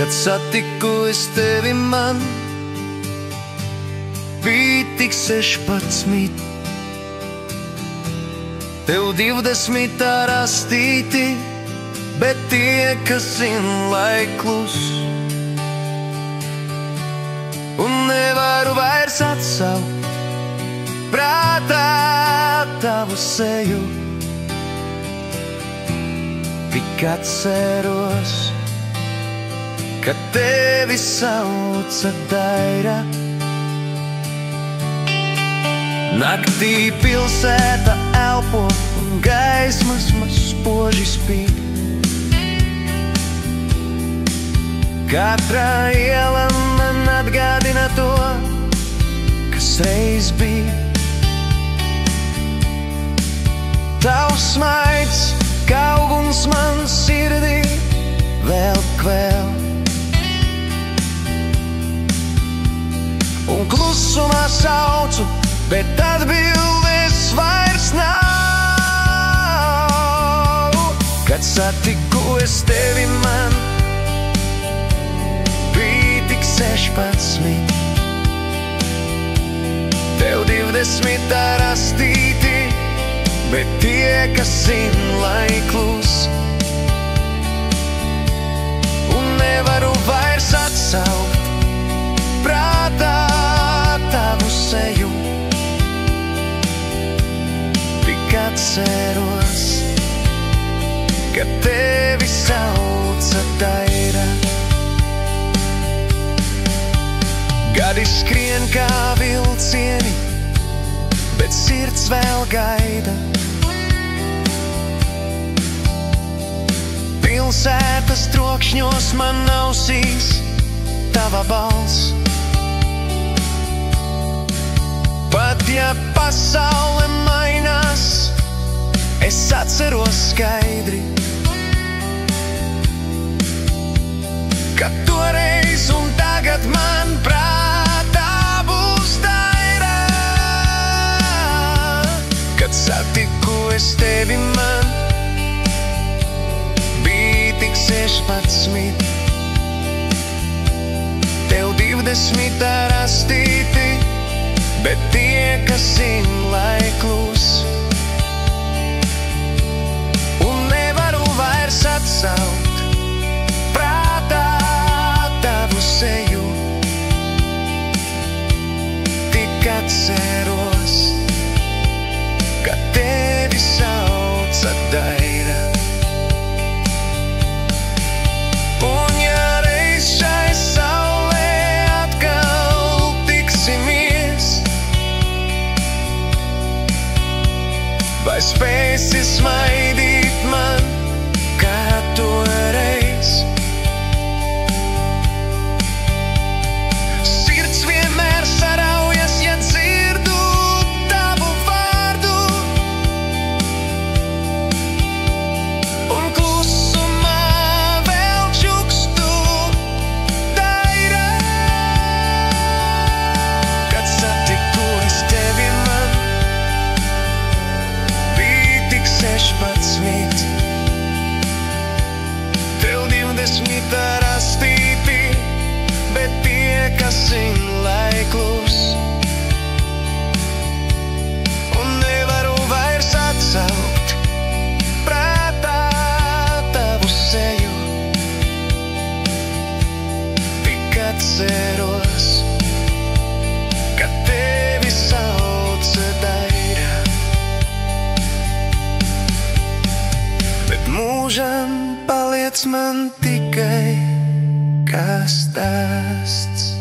Kad satiku es tevi man, bija tik 16. Tev 20 rastīti, bet tie, kas zin, lai klus. Un nevaru vairs atsaukt prātā tavu seju, tik atceros, kad tevi sauca Daira. Naktī pilsēta elpo un gaismas maz spoži spīd. Katra iela man atgādina to, kas reiz bija. Tavs smaids, kā uguns man sirdī, vēl kvēl. Un klusumā saucu, bet atbildes vairs nav. Kad satiku es tevi man, bija tik 16. Tev 20 rastīti, bet tie, kas zin, lai klus. Un nevaru vairs atsaukt prātā tavu seju, tik atceros, kad tevi sauca Daira. Gadi skrien kā vilcieni, bet sirds vēl gaida. Pilsētas trokšņos man ausīs tava balss. Pat ja pasaule mainās, es atceros skaidri, ka toreiz un tagad man prātā būs Daira. Kad satiku es tevi man, bija tik 16. Tev 20 rastīti, bet tie, kas zin, lai klus. Un nevaru vairs atsaukt prātā tavu seju, tik atceros, ka tevi sauca Daira. Un ja reiz šai saulē atkal tiksimies, vai spēsi smaidīt man, kā toreiz? Sirds vienmēr saraujas, ja dzirdu tavu vārdu, un klusumā vēl čukstu Daira. Kad satiku es tevi man, 16. Tev 20 rastīti, bet tie, kas zin, lai klus. Un nevaru vairs atsaukt prātā tavu seju, tik atceros, ka tevi sauca Daira. Bet mūžam paliec man tikai kā stāsts.